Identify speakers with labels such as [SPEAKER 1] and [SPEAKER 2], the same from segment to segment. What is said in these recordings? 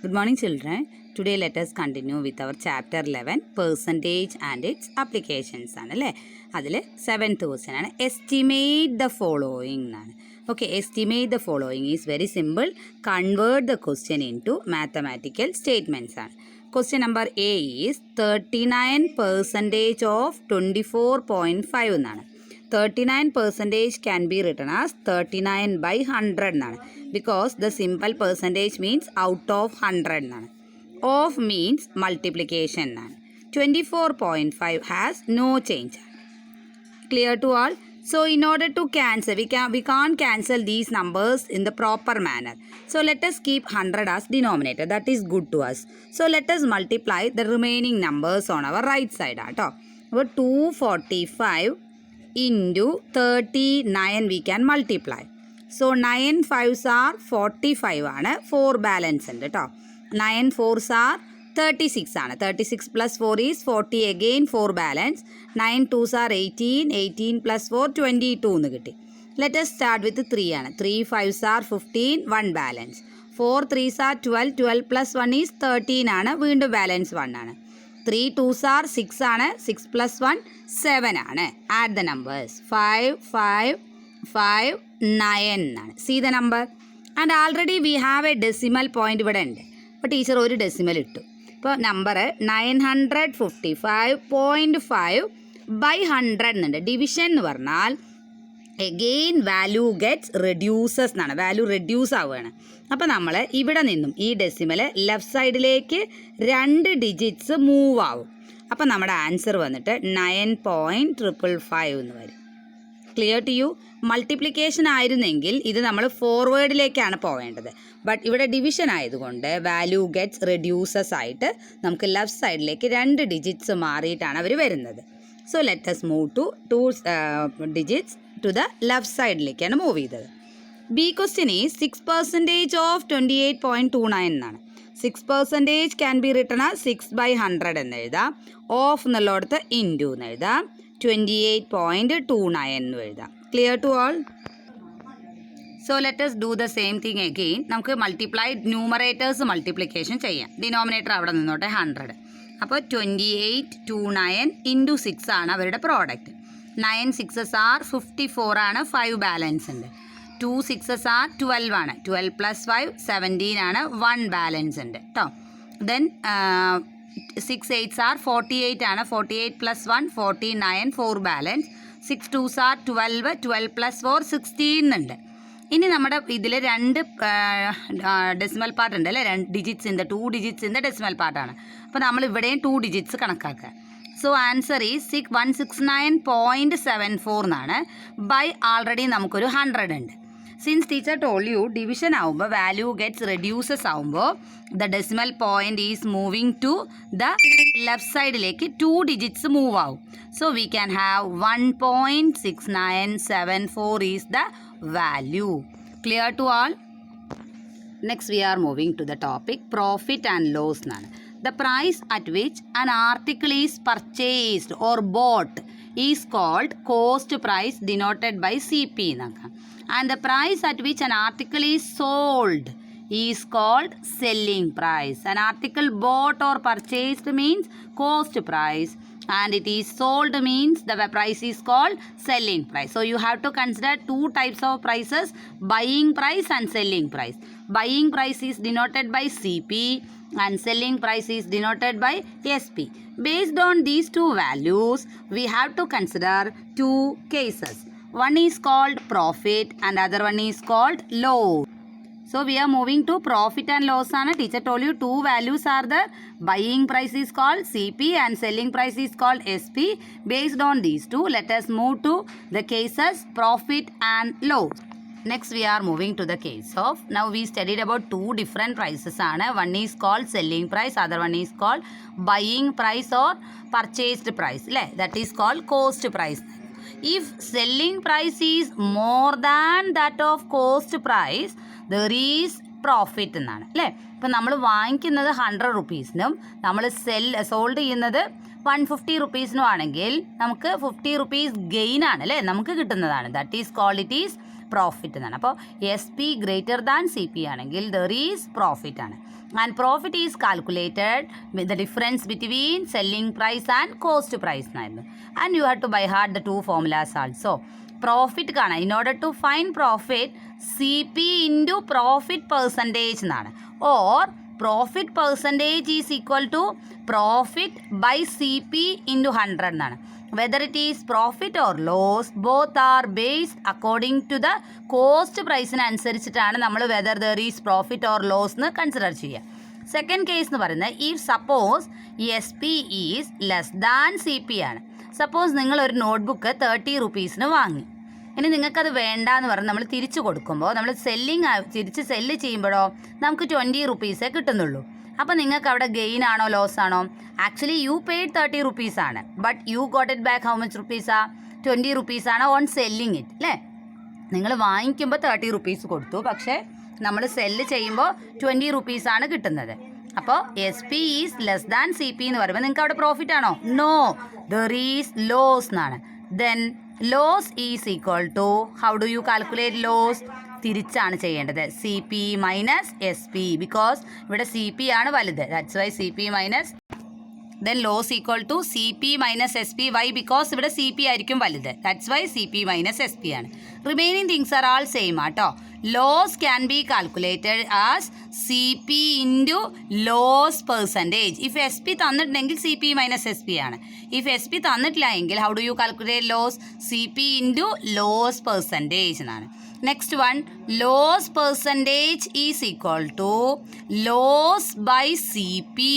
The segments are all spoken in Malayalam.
[SPEAKER 1] Good morning, children. Today let us continue with our chapter 11 percentage and its applications. അതിൽ 7th question ആണ് estimate the following എന്നാണ്. Okay, estimate the following is very simple. Convert the question into mathematical statements ആണ്. Question number A is 39% of 24.5 എന്നാണ്. 39% can be written as 39 by 100 എന്നാണ്. Because the simple percentage means out of 100 എന്നാണ്. Of means multiplication എന്നാണ്. 24.5 has no change. Clear to all? So in order to cancel, we can't cancel these numbers in the proper manner. So let us keep 100 as denominator. That is good to us. So let us multiply the remaining numbers on our right side. About 245 into 39 we can multiply. So 9 5s are 45 ആണ്. 4 ബാലൻസ് ഉണ്ട് കേട്ടോ. 9 4s are 36 ആണ്. 36 plus 4 is 40 again 4 balance. 9 2s are 18. 18 plus 4 22 എന്ന് കിട്ടി. Let us start with 3 ആണ്. 3 5s are 15. 1 balance. 4 3s are 12. 12 plus 1 is 13 ആണ്. വീണ്ടും ബാലൻസ് 1 ആണ്. 3 2s are 6 ആണ്. 6 plus 1 7 ആണ്. Add the numbers. 5 5 5 9 എന്നാണ്. See the number. And already we have a decimal point ഇവിടെ ഉണ്ട്. അപ്പോൾ ടീച്ചർ ഒരു ഡെസിമൽ ഇട്ടു. ഇപ്പോൾ നമ്പർ 955.5 by 100 എന്നുണ്ട്. ഡിവിഷൻ എന്ന് പറഞ്ഞാൽ എഗെയിൻ വാല്യൂ ഗെറ്റ്സ് റെഡ്യൂസസ് എന്നാണ്. വാല്യൂ റെഡ്യൂസ് ആവുകയാണ്. അപ്പോൾ നമ്മൾ ഇവിടെ നിന്നും ഈ ഡെസിമൽ ലെഫ്റ്റ് സൈഡിലേക്ക് 2 ഡിജിറ്റ്സ് മൂവ് ആവും. അപ്പോൾ നമ്മുടെ ആൻസർ വന്നിട്ട് 9.555 എന്ന് വരും. Clear to you? മൾട്ടിപ്ലിക്കേഷൻ ആയിരുന്നെങ്കിൽ ഇത് നമ്മൾ ഫോർവേഡിലേക്കാണ് പോവേണ്ടത്. ബട്ട് ഇവിടെ ഡിവിഷൻ ആയതുകൊണ്ട് വാല്യൂ ഗെറ്റ്സ് റെഡ്യൂസസ് ആയിട്ട് നമുക്ക് ലെഫ്റ്റ് സൈഡിലേക്ക് 2 ഡിജിറ്റ്സ് മാറിയിട്ടാണ് അവർ വരുന്നത്. So let us move to 2 digits to the left സൈഡിലേക്കാണ് മൂവ് ചെയ്തത്. ബി ക്വസ്റ്റ്യൻ ഈസ് 6% ഓഫ് 28.29 എന്നാണ്. 6% can be written as 6 by 100 എന്ന് എഴുതാം. ഓഫ് എന്നുള്ളടത്ത് ഇൻറ്റു എന്ന് എഴുതാം. 28.29 എന്ന് എഴുതാം. Clear to all? So let us do the same thing again. നമുക്ക് മൾട്ടിപ്ലൈ ന്യൂമറേറ്റേഴ്സ് മൾട്ടിപ്ലിക്കേഷൻ ചെയ്യാം. ഡിനോമിനേറ്റർ അവിടെ നിന്നോട്ടെ 100. അപ്പോൾ 2829 ഇൻറ്റു 6 ആണ് അവരുടെ പ്രോഡക്റ്റ്. 9 6s are 54 ആണ്. 5 ബാലൻസ് ഉണ്ട്. 2 6s are 12 ആണ്. 12 plus 5 17 ആണ്. 1 ബാലൻസ് ഉണ്ട് കേട്ടോ. ദെൻ 6 8s are 48 ആണ്. 48 plus 1 49 4 balance. 6 2s are 12. 12 plus 4 16 ഉണ്ട്. ഇനി നമ്മുടെ ഇതിൽ 2 ഡെസിമൽ പാർട്ട് ഉണ്ട് അല്ലേ? 2 ഡിജിറ്റ്സിൻ്റെ 2 ഡിജിറ്റ്സിൻ്റെ ഡെസിമൽ പാർട്ടാണ്. അപ്പോൾ നമ്മൾ ഇവിടെയും 2 ഡിജിറ്റ്സ് കണക്കാക്കുക. സോ ആൻസർ ഈസ് 169.74 എന്നാണ്. ബൈ ആൾറെഡി നമുക്കൊരു 100 ഉണ്ട്. Since teacher told you division ആവുമ്പോൾ വാല്യൂ ഗെറ്റ്സ് റെഡ്യൂസസ് ആവുമ്പോൾ the decimal point is moving to the left സൈഡിലേക്ക് 2 ഡിജിറ്റ്സ് മൂവ് ആവും. So we can have 1.6974 is the value. Clear to all? Next we are moving to the topic profit and loss എന്നാണ്. The price at which an article is purchased or bought is called cost price denoted by CP. And the price at which an article is sold is called selling price. An article bought or purchased means cost price, and it is sold means the price is called selling price. So you have to consider 2 types of prices: buying price and selling price. Buying price is denoted by CP and selling price is denoted by SP. Based on these 2 values, we have to consider 2 cases. One is called profit and other one is called loss. So we are moving to profit and loss. Teacher told you 2 values are there. Buying price is called CP and selling price is called SP. Based on these 2, let us move to the cases profit and loss. Next we are moving to the case of, now we studied about 2 different prices. One is called selling price, other one is called buying price or purchased price. That is called cost price. If selling price is more than that of cost price, there is profit എന്നാണ് അല്ലേ? ഇപ്പം നമ്മൾ വാങ്ങിക്കുന്നത് 100 റുപ്പീസിനും നമ്മൾ സോൾഡ് ചെയ്യുന്നത് 150 റുപ്പീസിനും ആണെങ്കിൽ നമുക്ക് 50 റുപ്പീസ് ഗെയിൻ ആണ് അല്ലേ നമുക്ക് കിട്ടുന്നതാണ്. That is called it is profit എന്നാണ്. അപ്പോൾ S P greater than C P ആണെങ്കിൽ ദർ ഈസ് പ്രോഫിറ്റ് ആണ്. And profit is calculated with the difference between selling price and cost price എന്നായിരുന്നു. And you have to by heart the 2 formulas also. Profit കാണാം. In order to find profit C P into profit percentage എന്നാണ്. Or profit percentage is equal to profit by C P into 100 എന്നാണ്. Whether it is profit or loss both are based according to the cost പ്രൈസിനനുസരിച്ചിട്ടാണ് നമ്മൾ whether there is profit or loss എന്ന് കൺസിഡർ ചെയ്യുക. സെക്കൻഡ് കേസ് എന്ന് പറയുന്നത് if suppose S P is less than C P ആണ്. സപ്പോസ് നിങ്ങളൊരു നോട്ട്ബുക്ക് 30 റുപ്പീസിന് വാങ്ങി. ഇനി നിങ്ങൾക്കത് വേണ്ട എന്ന് പറഞ്ഞ് നമ്മൾ തിരിച്ചു കൊടുക്കുമ്പോൾ നമ്മൾ തിരിച്ച് സെല്ല് ചെയ്യുമ്പോഴോ നമുക്ക് 20 റുപ്പീസേ കിട്ടുന്നുള്ളൂ. അപ്പോൾ നിങ്ങൾക്ക് അവിടെ ഗെയിൻ ആണോ ലോസ് ആണോ? ആക്ച്വലി യു പെയ്ഡ് 30 റുപ്പീസ് ആണ്, but you got it back how much റുപ്പീസാ? 20 റുപ്പീസ് ആണ് ഓൺ സെല്ലിങ് ഇറ്റ് അല്ലേ. നിങ്ങൾ വാങ്ങിക്കുമ്പോൾ 30 റുപ്പീസ് കൊടുത്തു, പക്ഷേ നമ്മൾ സെല്ല് ചെയ്യുമ്പോൾ 20 റുപ്പീസാണ് കിട്ടുന്നത്. അപ്പോൾ S P is less than C P എന്ന് പറയുമ്പോൾ നിങ്ങൾക്ക് അവിടെ പ്രോഫിറ്റ് ആണോ? നോ, ദർ ഈസ് ലോസ് എന്നാണ്. Then loss is equal to how do you calculate loss? തിരിച്ചാണ് ചെയ്യേണ്ടത്. C P minus S P, because ഇവിടെ സി പി ആണ് വലുത്. That's why C P minus then loss equal to C P minus S P. Why? Because ഇവിടെ സി പി ആയിരിക്കും വലുത്. That's why C P minus S P ആണ്. Remaining things are all same ആട്ടോ. Loss can be calculated as C P into loss percentage. If S P തന്നിട്ടുണ്ടെങ്കിൽ C P minus S P ആണ്. ഇഫ് എസ് പി തന്നിട്ടില്ല എങ്കിൽ how do you calculate loss? C P into loss percentage എന്നാണ്. Next one, loss percentage is equal to loss by C P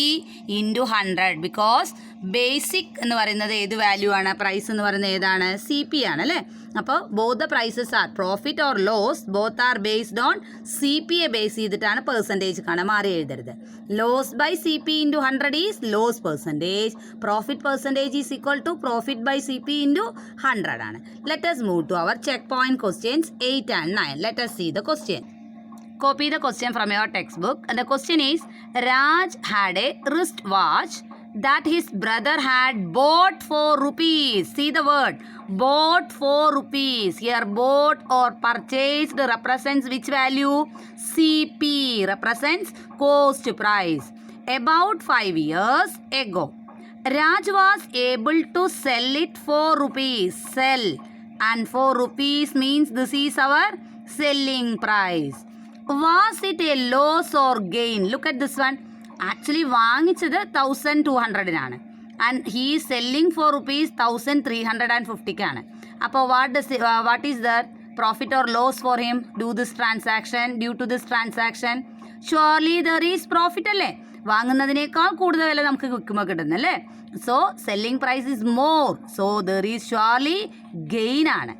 [SPEAKER 1] into 100. Because basic എന്ന് പറയുന്നത് ഏത് വാല്യൂ ആണ്? പ്രൈസ് എന്ന് പറയുന്നത് ഏതാണ്? സി പി ആണ് അല്ലേ. അപ്പോൾ both the prices are profit or loss both are based on C പിയെ ബേസ് ചെയ്തിട്ടാണ് പെർസെൻറ്റേജ് കാണാൻ. മാറി എഴുതരുത്. Loss by C P into 100 is loss percentage. Profit percentage is equal to profit by C P into 100 ആണ്. Let us move to our check point questions 8 and 9. Let us see the question. Copy the question from your textbook. And the question is, Raj had a wrist watch that his brother had bought for rupees. See the word, bought for rupees. Here bought or purchased represents which value? CP represents cost price. About 5 years ago, Raj was able to sell it for rupees. Sell. And for rupees means this is our selling price. Was it a loss or gain? Look at this one. Actually വാങ്ങിച്ചത് 1200-നാണ് and he is selling for rupees 1350-ക്കാണ്. അപ്പോൾ what is the profit or loss for him due to this transaction? Surely there is profit അല്ലേ. വാങ്ങുന്നതിനേക്കാൾ കൂടുതൽ വില നമുക്ക് വിൽക്കുമ്പോൾ കിട്ടുന്നല്ലേ. So selling price is more, so there is surely gain ആണ്.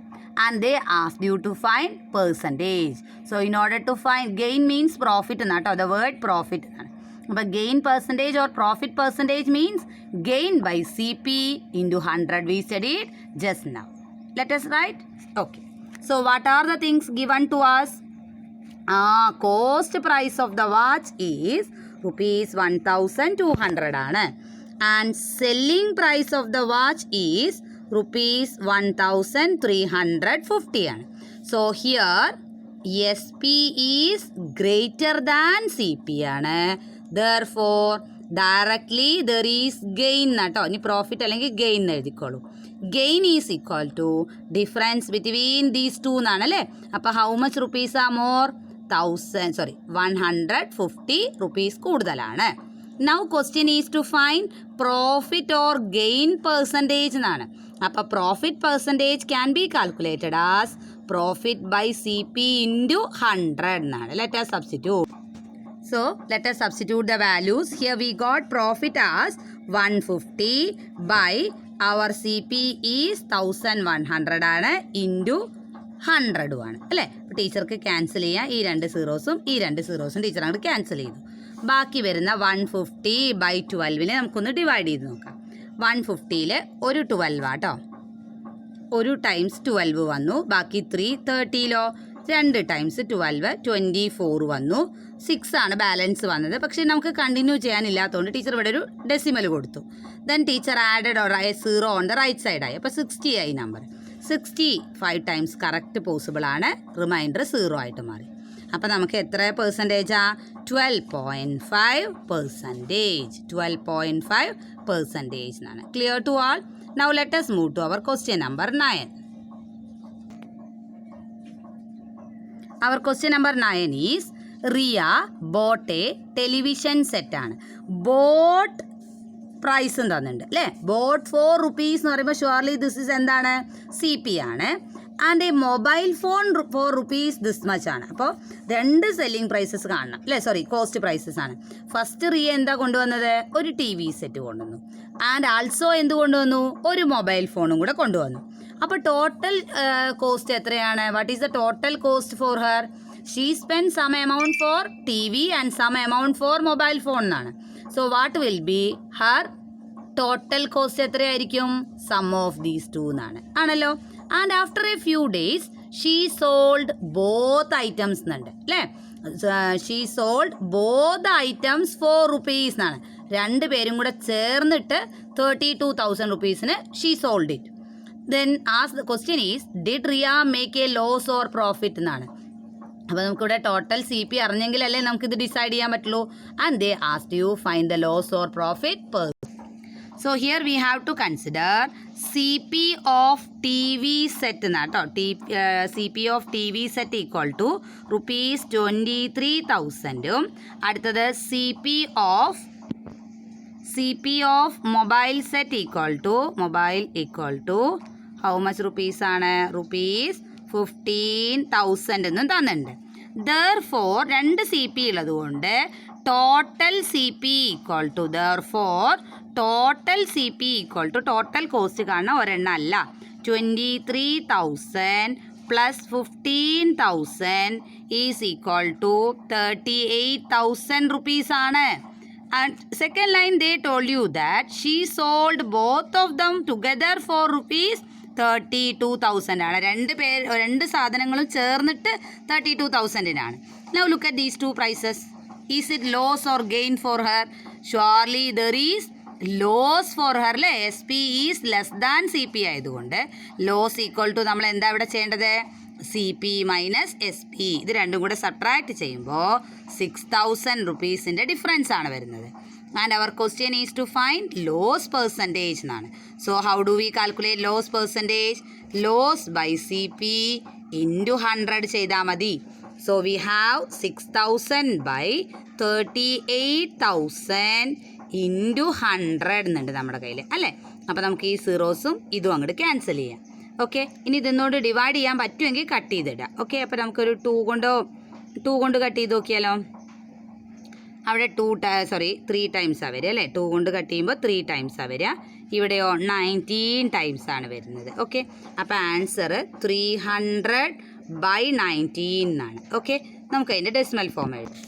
[SPEAKER 1] And they asked you to find percentage. So in order to find, gain means profit എന്നാട്ടോ, the word profit ആണ്. അപ്പോൾ gain percentage or profit percentage means gain by CP into 100. We studied just now. Let us write. Okay. So what are the things given to us? Cost price of the watch is rupees 1200 ആണ്. And selling price of the watch is rupees 1350 ആണ്. So here SP is greater than CP ആണ്. Therefore directly there is gain കേട്ടോ. ഇനി പ്രോഫിറ്റ് അല്ലെങ്കിൽ ഗെയിൻ എഴുതിക്കോളൂ. Gain is equal to difference between these two എന്നാണ് അല്ലേ. അപ്പോൾ how much rupees are more? 150 rupees കൂടുതലാണ്. Now question is to find profit or gain percentage എന്നാണ്. അപ്പോൾ profit percentage can be calculated as profit by CP into 100 എന്നാണ്. Let us substitute. So let us substitute the values. Here we got profit as 150 by our CP is 1100 ആണ് into 100 ആണ് അല്ലേ. അപ്പോൾ ടീച്ചർക്ക് ക്യാൻസൽ ചെയ്യാം. ഈ 2 സീറോസും ഈ 2 സീറോസും ടീച്ചർ അങ്ങോട്ട് ക്യാൻസൽ ചെയ്തു. ബാക്കി വരുന്ന 150 by 12 നമുക്കൊന്ന് ഡിവൈഡ് ചെയ്ത് നോക്കാം. 150-ൽ ഒരു 12 ആട്ടോ, ഒരു ടൈംസ് 12 വന്നു. ബാക്കി 3. 30-ലോ 2 ടൈംസ് 12 24 വന്നു. 6 ആണ് ബാലൻസ് വന്നത്. പക്ഷേ നമുക്ക് കണ്ടിന്യൂ ചെയ്യാനില്ലാത്തതുകൊണ്ട് ടീച്ചർ ഇവിടെ ഒരു ഡെസിമൽ കൊടുത്തു. Then teacher added or 0 on the right സൈഡായി. അപ്പോൾ 60 ആയി നമ്പർ. 65 ടൈംസ് കറക്റ്റ് പോസിബിൾ ആണ്. റിമൈൻഡർ 0 ആയിട്ട് മാറി. അപ്പോൾ നമുക്ക് എത്ര പെർസെൻറ്റേജാ? 12.5%. 12.5% എന്നാണ്. Clear to all? Now let us move to our question number 9. Our question number 9 is Riya bought a television സെറ്റാണ്. ബോട്ട് പ്രൈസും തന്നിട്ടുണ്ട് അല്ലേ? ബോട്ട് 4 rupees എന്ന് പറയുമ്പോൾ ഷുവർലി ദിസ് ഇസ് എന്താണ്? CP ആണ്. And a mobile phone 4 rupees this much ആണ്. അപ്പോൾ രണ്ട് സെല്ലിംഗ് പ്രൈസസ് കാണണം അല്ലേ? സോറി, കോസ്റ്റ് പ്രൈസസ് ആണ്. ഫസ്റ്റ് റിയ എന്താ കൊണ്ടുവന്നത്? ഒരു TV സെറ്റ് കൊണ്ടുവന്നു. ആൻഡ് ആൾസോ എന്ത് കൊണ്ടുവന്നു? ഒരു മൊബൈൽ ഫോണും കൂടെ കൊണ്ടുവന്നു. അപ്പോൾ ടോട്ടൽ കോസ്റ്റ് എത്രയാണ്? What is the total cost for her? She spend some amount for TV and some amount for mobile phone എന്നാണ്. So what will be her total cost എത്രയായിരിക്കും? സം ഓഫ് ദീസ് ടു എന്നാണ്. ആണല്ലോ. And after a few days she sold both items എന്നുണ്ട് അല്ലേ? She sold both items 4 rupees എന്നാണ്. രണ്ട് പേരും കൂടെ ചേർന്നിട്ട് 32,000 rupeesന് she sold it. Then as the question is did Riya make a loss or profit എന്നാണ്. അപ്പോൾ നമുക്കിവിടെ ടോട്ടൽ CP അറിഞ്ഞെങ്കിലല്ലേ നമുക്കിത് ഡിസൈഡ് ചെയ്യാൻ പറ്റുള്ളൂ. And they asked you find the loss or profit per. So here we have to consider CP of TV set എന്നാട്ടോ. CP of TV set equal to rupees 23,000. അടുത്തത് CP of mobile set equal to how much rupees ആണ്? rupees 15,000 എന്നും തന്നിട്ടുണ്ട്. Therefore രണ്ട് CP ഉള്ളതുകൊണ്ട് total CP equal to total cost കാണാൻ ഒരെണ്ണം അല്ല. 23,000 plus 15,000 is equal to 38,000 rupees ആണ്. And second line they told you that she sold both of them together for rupees 32,000 ആണ്. രണ്ട് സാധനങ്ങളും ചേർന്നിട്ട് 32,000-നാണ്. Now look at these two prices. Is it loss or gain for her? Surely there is loss for her അല്ലേ? SP is less than CP ആയതുകൊണ്ട് ലോസ് ഈക്വൽ ടു നമ്മൾ എന്താ ഇവിടെ ചെയ്യേണ്ടത്? CP minus SP. ഇത് രണ്ടും കൂടെ സബ്ട്രാക്ട് ചെയ്യുമ്പോൾ 6,000 rupeesൻ്റെ ഡിഫറൻസ് ആണ് വരുന്നത്. And our question is to find loss percentage എന്നാണ്. So how do we calculate loss percentage? Loss by CP into 100 ചെയ്താൽ മതി. So we have 6,000 by 38,000 into 100 എന്നുണ്ട് നമ്മുടെ കയ്യിൽ അല്ലേ? അപ്പോൾ നമുക്ക് ഈ സീറോസും ഇതും അങ്ങോട്ട് ക്യാൻസൽ ചെയ്യാം. ഓക്കെ, ഇനി ഇതിനോട് ഡിവൈഡ് ചെയ്യാൻ പറ്റുമെങ്കിൽ കട്ട് ചെയ്തിടാം. ഓക്കെ, അപ്പോൾ നമുക്കൊരു 2 കൊണ്ട് കട്ട് ചെയ്ത് നോക്കിയാലോ? അവിടെ 3 ടൈംസാണ് വരിക അല്ലേ? 2 കൊണ്ട് കട്ട് ചെയ്യുമ്പോൾ 3 ടൈംസാണ് വരിക. ഇവിടെയോ 19 ടൈംസാണ് വരുന്നത്. ഓക്കെ, അപ്പോൾ ആൻസർ 300/19 എന്നാണ്. ഓക്കെ, നമുക്ക് അതിൻ്റെ ഡെസിമൽ ഫോം എഴുതാം.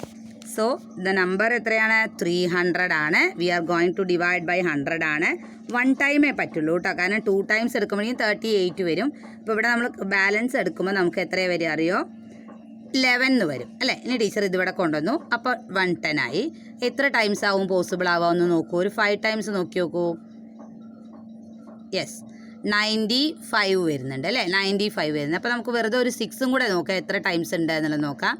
[SPEAKER 1] സോ ദ നമ്പർ എത്രയാണ്? 300 ആണ്. We are going to divide by 100 ആണ്. 1 ടൈമേ പറ്റുള്ളൂ കേട്ടോ, കാരണം 2 ടൈംസ് എടുക്കുമ്പോഴേക്കും 38 വരും. അപ്പോൾ ഇവിടെ നമ്മൾ ബാലൻസ് എടുക്കുമ്പോൾ നമുക്ക് എത്രയാണ് വരിക അറിയോ? 11 വരും അല്ലേ? ഇനി ടീച്ചർ ഇതിവിടെ കൊണ്ടുവന്നു, അപ്പോൾ 110 ആയി. എത്ര ടൈംസ് ആവും പോസിബിൾ ആവാമെന്ന് നോക്കൂ. ഒരു 5 ടൈംസ് നോക്കി നോക്കൂ. യെസ്, 95 വരുന്നുണ്ട് അല്ലേ? 95 വരുന്നത്. അപ്പോൾ നമുക്ക് വെറുതെ ഒരു 6ഉം കൂടെ നോക്കാം എത്ര ടൈംസ് ഉണ്ട് എന്നുള്ളത് നോക്കാം.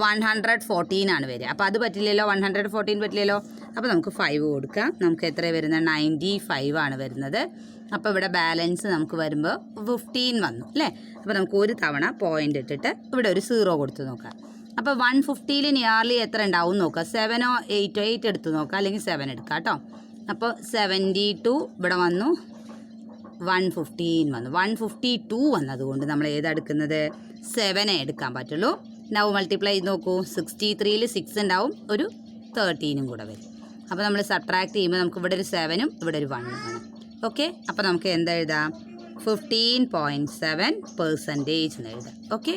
[SPEAKER 1] 114 ആണ് വരിക. അപ്പോൾ അത് പറ്റില്ലല്ലോ, 114 പറ്റില്ലല്ലോ. അപ്പോൾ നമുക്ക് 5 കൊടുക്കാം. നമുക്ക് എത്ര വരുന്നത്? 95 ആണ് വരുന്നത്. അപ്പോൾ ഇവിടെ ബാലൻസ് നമുക്ക് വരുമ്പോൾ 15 വന്നു അല്ലേ? അപ്പോൾ നമുക്ക് ഒരു തവണ പോയിൻ്റ് ഇട്ടിട്ട് ഇവിടെ ഒരു 0 കൊടുത്ത് നോക്കാം. അപ്പോൾ 150ൽ നിയർലി എത്ര ഉണ്ടാവും നോക്കാം. 7ഓ 8ഓ 8 എടുത്ത് നോക്കാം, അല്ലെങ്കിൽ 7 എടുക്കാം കേട്ടോ. അപ്പോൾ 72 ഇവിടെ വന്നു, 115 വന്നു, 152 വന്നതുകൊണ്ട് നമ്മൾ ഏതെടുക്കുന്നത്? 7 എടുക്കാൻ പറ്റുള്ളൂ. നൗ മൾട്ടിപ്ലൈ ചെയ്ത് നോക്കൂ. 63ൽ 6 ഉണ്ടാവും, ഒരു 13ഉം കൂടെ വരും. അപ്പോൾ നമ്മൾ സബ്ട്രാക്ട് ചെയ്യുമ്പോൾ നമുക്ക് ഇവിടെ ഒരു 7ഉം ഇവിടെ ഒരു 1ഉം ആണ്. ഓക്കെ, അപ്പോൾ നമുക്ക് എന്താ എഴുതാം? 15.7% എന്ന് എഴുതാം. Okay,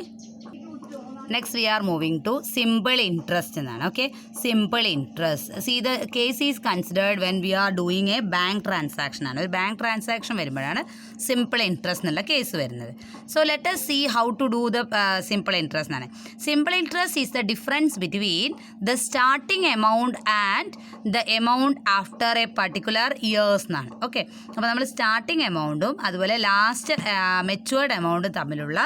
[SPEAKER 1] next we are moving to simple interest എന്നാണ്. Okay, simple interest. See the case is considered when we are doing a bank transaction ആണ്. ഒരു ബാങ്ക് ട്രാൻസാക്ഷൻ വരുമ്പോഴാണ് സിമ്പിൾ ഇൻട്രസ്റ്റ് എന്നുള്ള കേസ് വരുന്നത്. So let us see how to do the simple interest എന്നാണ്. Simple interest is the difference between the starting amount and the amount after a particular years എന്നാണ്. ഓക്കെ, അപ്പോൾ നമ്മൾ സ്റ്റാർട്ടിംഗ് എമൗണ്ടും അതുപോലെ ലാസ്റ്റ് മെച്ചുവേർഡ് എമൗണ്ടും തമ്മിലുള്ള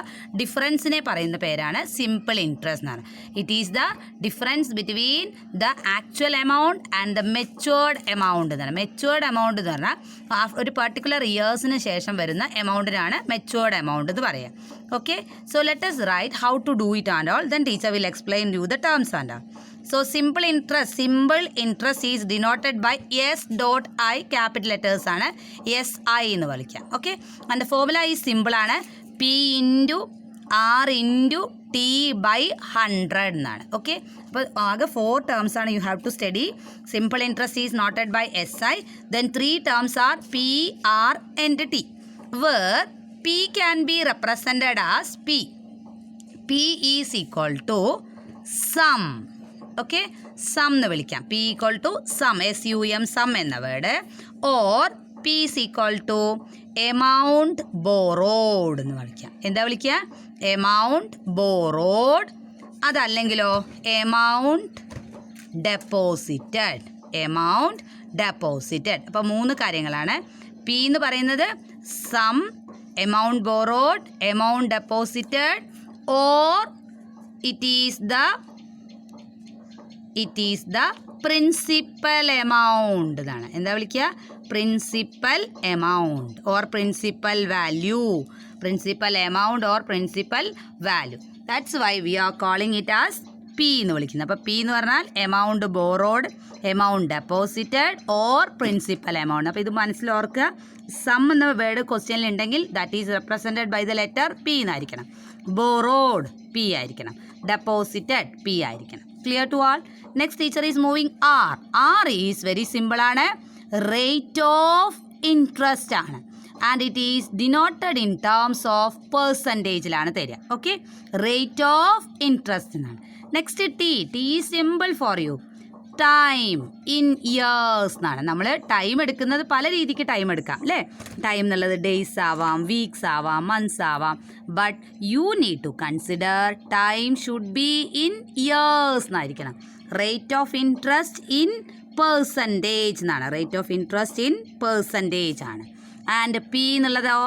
[SPEAKER 1] ഡിഫറൻസിനെ പറയുന്ന പേരാണ് സിമ്പിൾ ഇൻട്രസ്റ്റ് എന്നാണ്. It is the difference between the actual amount and the matured amount എന്നാണ്. മെച്ചുവേർഡ് എമൗണ്ട് എന്ന് പറഞ്ഞാൽ ഒരു പർട്ടിക്കുലർ ഇയേഴ്സിന് ശേഷം വരുന്ന എമൗണ്ടിനാണ് മെച്ചുവേർഡ് എമൗണ്ട് എന്ന് പറയുക. Okay, so let us write how to do it and all, then teacher will explain you the terms and all. So simple interest is denoted by S.I, capital letters ആണ് SI എന്ന് വിളിക്കാം. Okay, and the formula is simple ആണ്, P into R into T by 100 എന്നാണ്. ഓക്കെ, അപ്പോൾ ആകെ 4 terms ആണ് you have to study. Simple interest is noted by SI, then 3 terms are P, R and T, where P can be represented as P. P is equal to sum. Okay, sum എന്ന് വിളിക്കാം. P equal to sum, SUM, സം എന്ന word. Or P is equal to amount borrowed എന്ന് വിളിക്കാം. എന്താ വിളിക്കുക? amount borrowed. അതല്ലെങ്കിലോ amount deposited. amount deposited. അപ്പോൾ 3 കാര്യങ്ങളാണ്. P എന്ന് പറയുന്നത് some, amount borrowed, amount deposited, or it is the principal amount എന്നാണ്. എന്താ വിളിക്കുക? Principal amount or principal value. Principal amount or principal value. That's why we are calling it as P എന്ന് വിളിക്കുന്നത്. അപ്പോൾ പി എന്ന് പറഞ്ഞാൽ amount borrowed, amount deposited or principal amount. അപ്പോൾ ഇത് മനസ്സിലോർക്കുക. സം എന്ന വേർഡ് ക്വസ്റ്റ്യനിൽ ഉണ്ടെങ്കിൽ that is represented by the letter P എന്നായിരിക്കണം. ബോറോഡ് പി ആയിരിക്കണം. ഡെപ്പോസിറ്റഡ് പി ആയിരിക്കണം. Clear to all? Next teacher is moving R. R is very simple ആണ്, റേറ്റ് ഓഫ് ഇൻട്രസ്റ്റ് ആണ്. And it is denoted in terms of പെർസെൻറ്റേജിലാണ് തരിക. ഓക്കെ, റേറ്റ് ഓഫ് ഇൻട്രസ്റ്റ് എന്നാണ്. Next T. T is simple for you. Time in years എന്നാണ്. നമ്മൾ ടൈം എടുക്കുന്നത് പല രീതിക്ക് ടൈം എടുക്കാം അല്ലേ? ടൈം എന്നുള്ളത് ഡേയ്സ് ആവാം, വീക്സ് ആവാം, മന്ത്സ് ആവാം. But you need to consider time should be in years എന്നായിരിക്കണം. Rate of interest in percentage എന്നാണ്. Rate of interest in percentage ആണ്. ആൻഡ് പി എന്നുള്ളതോ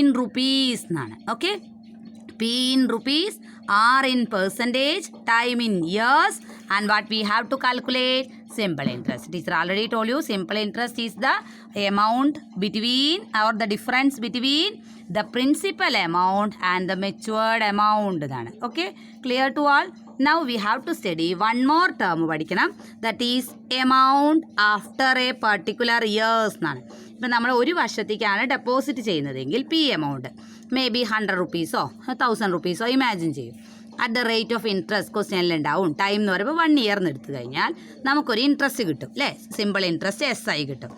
[SPEAKER 1] ഇൻ റുപ്പീസ് എന്നാണ്. Okay, P in rupees, R in percentage, time in years, and what we have to calculate? Simple interest. Teacher already told you simple interest is the amount between or the difference between the principal amount and the matured amount. Okay, clear to all? Now we have to study one more term പഠിക്കണം. That is amount after a particular years എന്നാണ്. ഇപ്പം നമ്മൾ ഒരു വർഷത്തേക്കാണ് ഡെപ്പോസിറ്റ് ചെയ്യുന്നതെങ്കിൽ പി എമൗണ്ട് മേ ബി 100 റുപ്പീസോ 1000 റുപ്പീസോ ഇമാജിൻ ചെയ്യും. At the rate of interest ക്വസ്റ്റ്യനിലുണ്ടാവും. ടൈം എന്ന് പറയുമ്പോൾ 1 ഇയർ എടുത്തു കഴിഞ്ഞാൽ നമുക്കൊരു ഇൻട്രസ്റ്റ് കിട്ടും അല്ലേ? സിമ്പിൾ ഇൻട്രസ്റ്റ് SI കിട്ടും.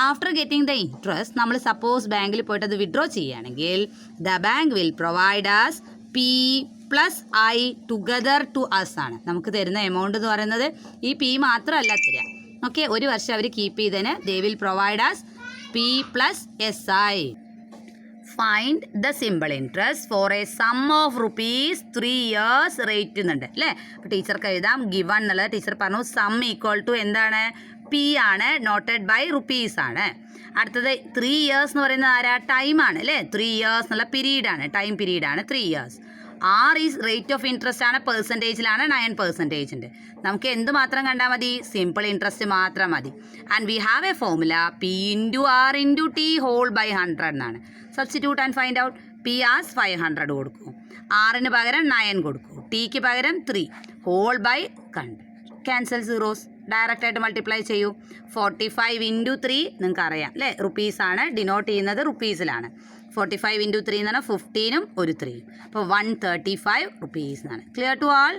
[SPEAKER 1] ആഫ്റ്റർ ഗെറ്റിംഗ് ദ ഇൻട്രസ്റ്റ് നമ്മൾ സപ്പോസ് ബാങ്കിൽ പോയിട്ട് അത് വിഡ്രോ ചെയ്യുകയാണെങ്കിൽ the bank will provide us P plus I together to us ആണ്. നമുക്ക് തരുന്ന എമൗണ്ട് എന്ന് പറയുന്നത് ഈ P മാത്രമല്ല തരിക. ഓക്കെ, ഒരു വർഷം അവർ കീപ്പ് ചെയ്തതിന് they will provide us P plus SI. Find the simple interest for a sum of rupees 3 years rate എന്നുണ്ട് അല്ലേ? അപ്പോൾ ടീച്ചർക്ക് എഴുതാം ഗിവൺ എന്നുള്ളത്. ടീച്ചർ പറഞ്ഞു സം ഈക്വൽ ടു എന്താണ്? P ആണ്, നോട്ടഡ് ബൈ റുപ്പീസ് ആണ്. അടുത്തത് 3 years എന്ന് പറയുന്നത് ആരാ? ടൈമാണ് അല്ലേ? 3 years എന്നുള്ള പീരീഡാണ്, ടൈം പീരീഡാണ് 3 years. R ഈസ് റേറ്റ് ഓഫ് ഇൻട്രസ്റ്റ് ആണ്, പെർസെൻറ്റേജിലാണ് 9% ഉണ്ട്. നമുക്ക് എന്ത് മാത്രം കണ്ടാൽ മതി? സിമ്പിൾ ഇൻട്രസ്റ്റ് മാത്രം മതി. And we have a formula P into R into T whole by 100 എന്നാണ്. Substitute and find out. P as 500 കൊടുക്കും, Rന് പകരം 9 കൊടുക്കും, Tക്ക് പകരം 3 whole by 100. Cancel zeros, direct ആയിട്ട് മൾട്ടിപ്ലൈ ചെയ്യൂ. 45 ഇൻറ്റു 3 നിങ്ങൾക്ക് അറിയാം അല്ലേ? റുപ്പീസാണ്, ഡിനോട്ട് ചെയ്യുന്നത് റുപ്പീസിലാണ്. 45 ഇൻറ്റു 3 എന്ന് പറഞ്ഞാൽ 15ഉം ഒരു 3, അപ്പോൾ 135 റുപ്പീസ് എന്നാണ്. Clear to all?